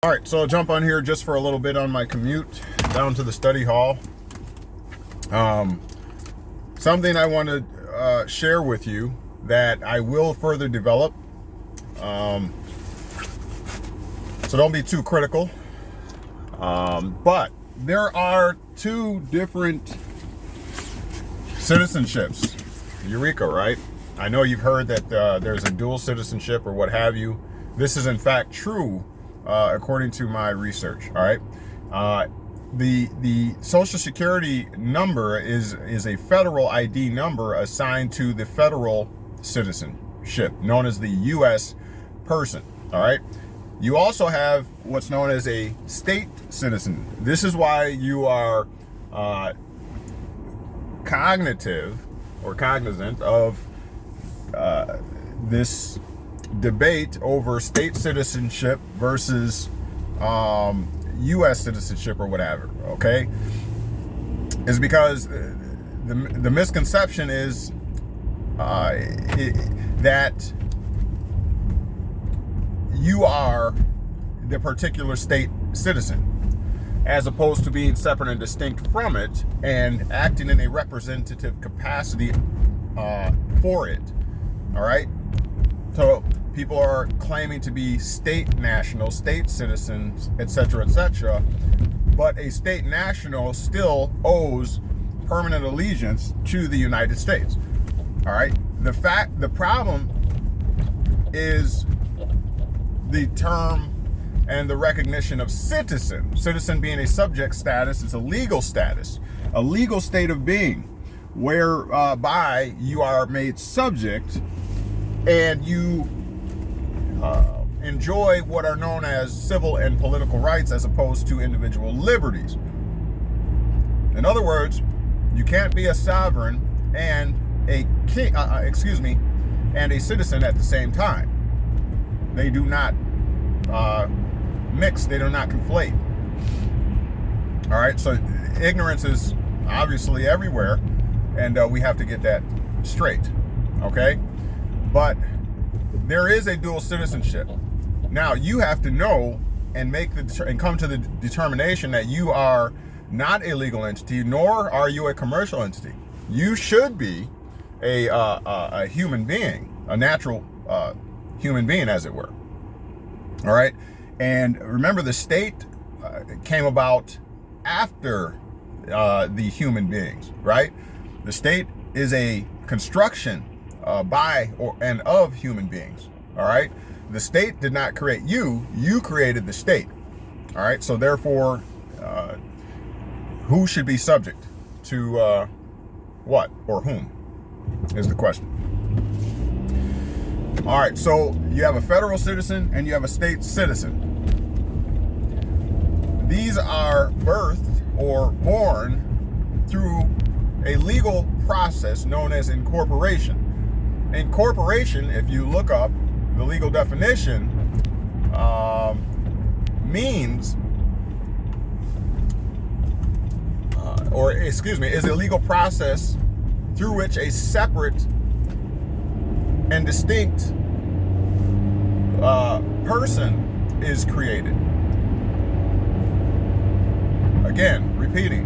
All right, so I'll jump on here just for a little bit on my commute down to the study hall. Something I want to share with you that I will further develop. So don't be too critical. But there are two different citizenships. Eureka, right? I know you've heard that there's a dual citizenship or what have you. This is in fact true. According to my research, all right, the Social Security number is a federal ID number assigned to the federal citizenship, known as the U.S. person. All right, you also have what's known as a state citizen. This is why you are cognizant of this debate over state citizenship versus U.S. citizenship or whatever, okay, is because the misconception is that you are the particular state citizen, as opposed to being separate and distinct from it and acting in a representative capacity for it, all right? So people are claiming to be state national, state citizens, etc., etc., but a state national still owes permanent allegiance to the United States. All right. The problem is the term and the recognition of citizen. Citizen being a subject status, it's a legal status, a legal state of being, whereby you are made subject and you enjoy what are known as civil and political rights as opposed to individual liberties. In other words, you can't be a sovereign and a king, and a citizen at the same time. They do not mix. They do not conflate. All right. So ignorance is obviously everywhere, and we have to get that straight. Okay. But there is a dual citizenship. Now you have to know and and come to the determination that you are not a legal entity, nor are you a commercial entity. You should be a human being, a natural human being, as it were. All right. And remember, the state came about after the human beings, right? The state is a construction by and of human beings. All right. The state did not create you. You created the state. All right. So therefore, who should be subject to what or whom is the question. All right. So you have a federal citizen and you have a state citizen. These are birthed or born through a legal process known as incorporation. Incorporation, if you look up the legal definition, means, is a legal process through which a separate and distinct person is created. Again, repeating.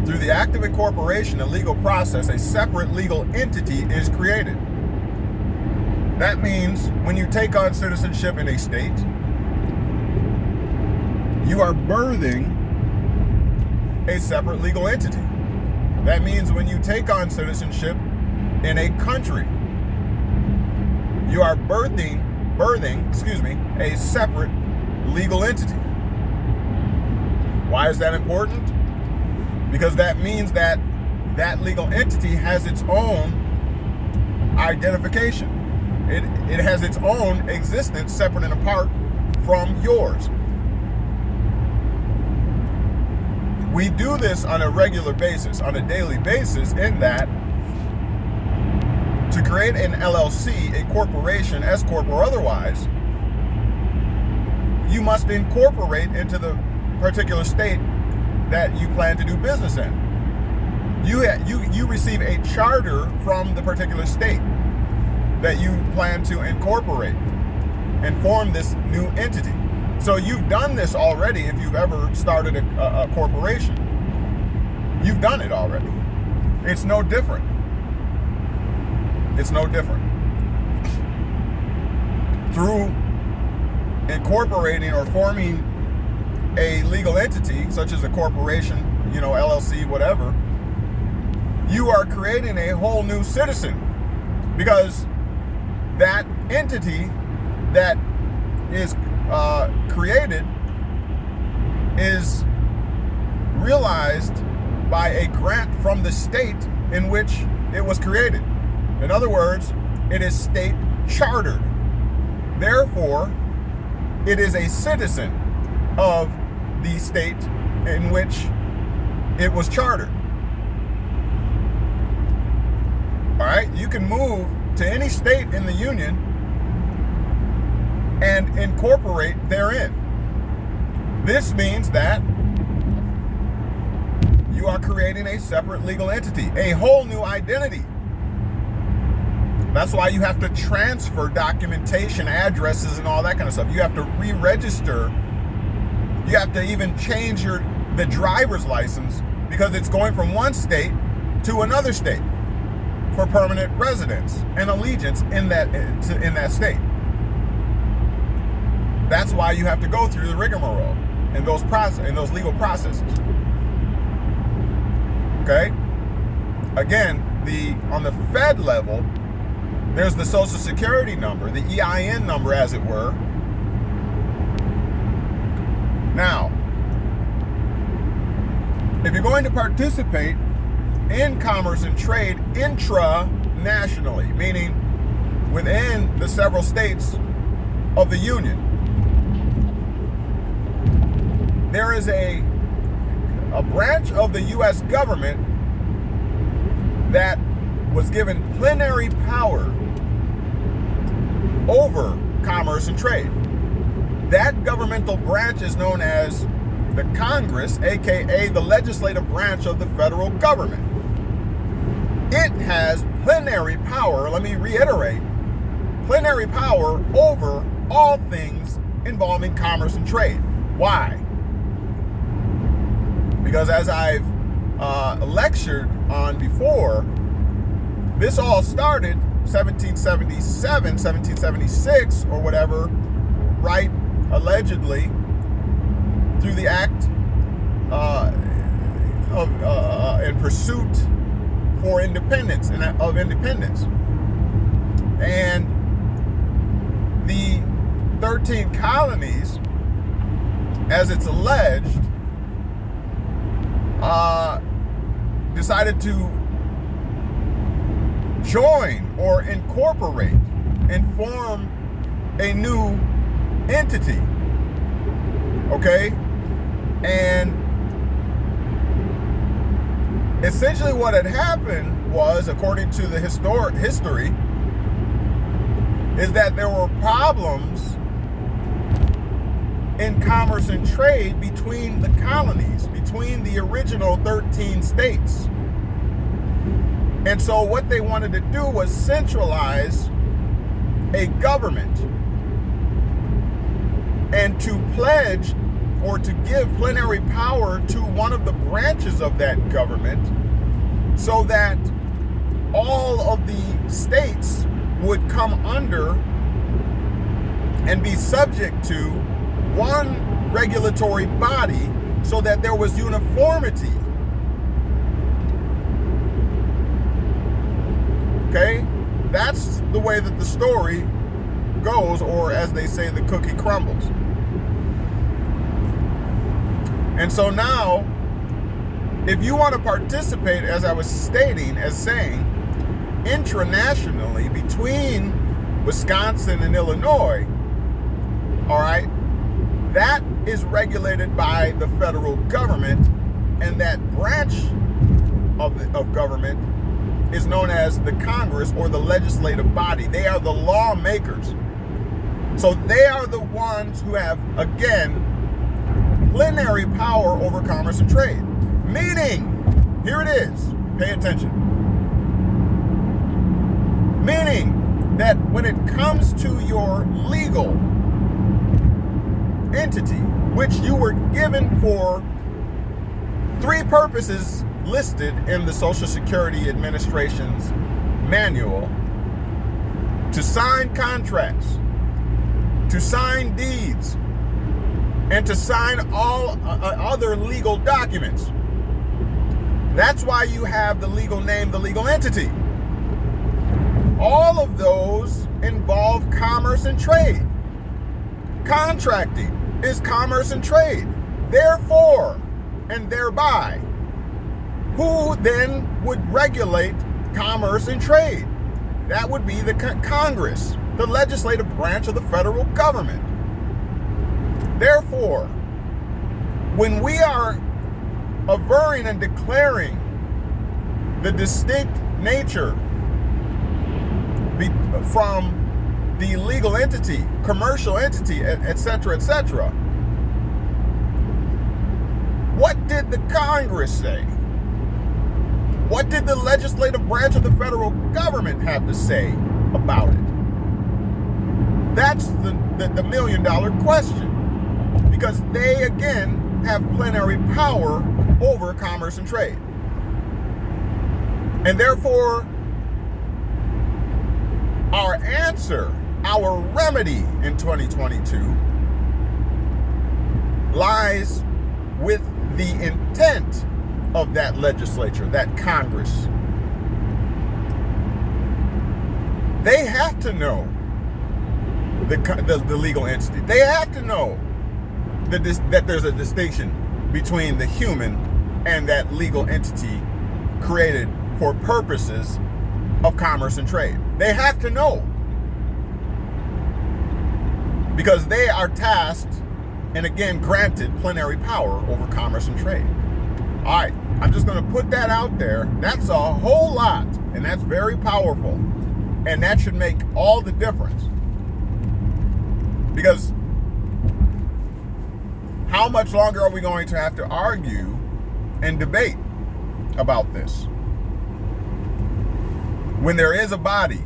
Through the act of incorporation, a legal process, a separate legal entity is created. That means when you take on citizenship in a state, you are birthing a separate legal entity. That means when you take on citizenship in a country, you are birthing, a separate legal entity. Why is that important? Because that means that that legal entity has its own identification. It has its own existence separate and apart from yours. We do this on a regular basis, on a daily basis, in that to create an LLC, a corporation, S corp or otherwise, you must incorporate into the particular state that you plan to do business in. You receive a charter from the particular state that you plan to incorporate and form this new entity. So you've done this already if you've ever started a corporation. You've done it already. It's no different. It's no different. Through incorporating or forming a legal entity, such as a corporation, LLC, whatever, you are creating a whole new citizen, because that entity that is created is realized by a grant from the state in which it was created. In other words, it is state chartered. Therefore, it is a citizen of the state in which it was chartered. All right, you can move to any state in the union and incorporate therein. This means that you are creating a separate legal entity, a whole new identity. That's why you have to transfer documentation, addresses, and all that kind of stuff. You have to re-register. You have to even change the driver's license, because it's going from one state to another state for permanent residence and allegiance in that state. That's why you have to go through the rigmarole in those legal processes. Okay? Again, on the Fed level, there's the Social Security number, the EIN number, as it were. Now, if you're going to participate in commerce and trade intra-nationally, meaning within the several states of the Union, there is a branch of the U.S. government that was given plenary power over commerce and trade. That governmental branch is known as the Congress, aka the legislative branch of the federal government. It has plenary power, let me reiterate, plenary power over all things involving commerce and trade. Why? Because as I've lectured on before, this all started 1777, 1776, or whatever, right? Allegedly, through the act in pursuit for independence of independence, and the 13 colonies, as it's alleged, decided to join or incorporate and form a new entity. Okay? And essentially what had happened was, according to the history, is that there were problems in commerce and trade between the colonies, between the original 13 states. And so what they wanted to do was centralize a government and to pledge or to give plenary power to one of the branches of that government, so that all of the states would come under and be subject to one regulatory body, so that there was uniformity. Okay? That's the way that the story goes, or as they say, the cookie crumbles. And so now, if you want to participate, as I was saying, intranationally between Wisconsin and Illinois, all right, that is regulated by the federal government, and that branch of government is known as the Congress, or the legislative body. They are the lawmakers. So they are the ones who have, again, plenary power over commerce and trade. Meaning, here it is, pay attention. Meaning that when it comes to your legal entity, which you were given for 3 purposes listed in the Social Security Administration's manual: to sign contracts, to sign deeds, and to sign all other legal documents. That's why you have the legal name, the legal entity. All of those involve commerce and trade. Contracting is commerce and trade. Therefore, and thereby, who then would regulate commerce and trade? That would be the Congress, the legislative branch of the federal government. Therefore, when we are averring and declaring the distinct nature from the legal entity, commercial entity, etc., etc., what did the Congress say? What did the legislative branch of the federal government have to say about it? That's the $1 million question. Because they, again, have plenary power over commerce and trade. And therefore, our answer, our remedy in 2022 lies with the intent of that legislature, that Congress. They have to know the legal entity. They have to know that there's a distinction between the human and that legal entity created for purposes of commerce and trade. They have to know, because they are tasked and again granted plenary power over commerce and trade. All right, I'm just going to put that out there. That's a whole lot, and that's very powerful, and that should make all the difference. Because how much longer are we going to have to argue and debate about this when there is a body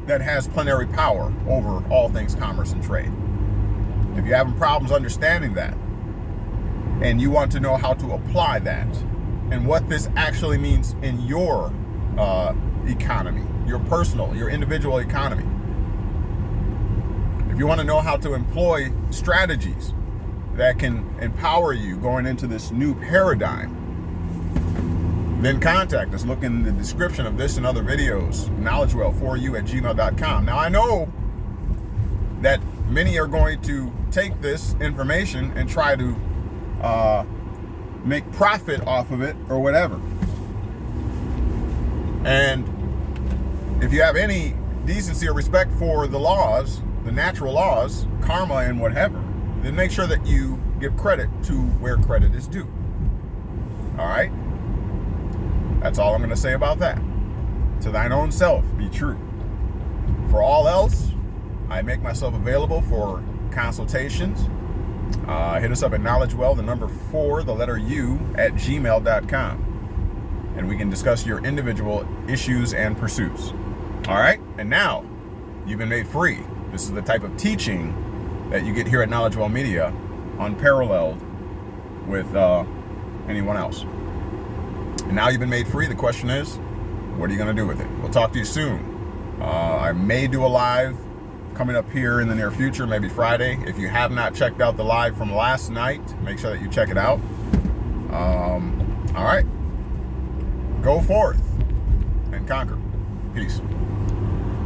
that has plenary power over all things commerce and trade? If you're having problems understanding that, and you want to know how to apply that, and what this actually means in your economy, your personal, your individual economy, if you want to know how to employ strategies that can empower you going into this new paradigm, then contact us. Look in the description of this and other videos, knowledgewell4u@gmail.com. Now, I know that many are going to take this information and try to make profit off of it or whatever. And if you have any decency or respect for the laws, the natural laws, karma and whatever, then make sure that you give credit to where credit is due. All right? That's all I'm going to say about that. To thine own self be true. For all else, I make myself available for consultations. Hit us up at KnowledgeWell, the number 4, the letter U, @gmail.com. And we can discuss your individual issues and pursuits. All right? And now, you've been made free. This is the type of teaching that you get here at KnowledgeWell Media, unparalleled with anyone else. And now you've been made free. The question is, what are you going to do with it? We'll talk to you soon. I may do a live coming up here in the near future, maybe Friday. If you have not checked out the live from last night, make sure that you check it out. All right. Go forth and conquer. Peace.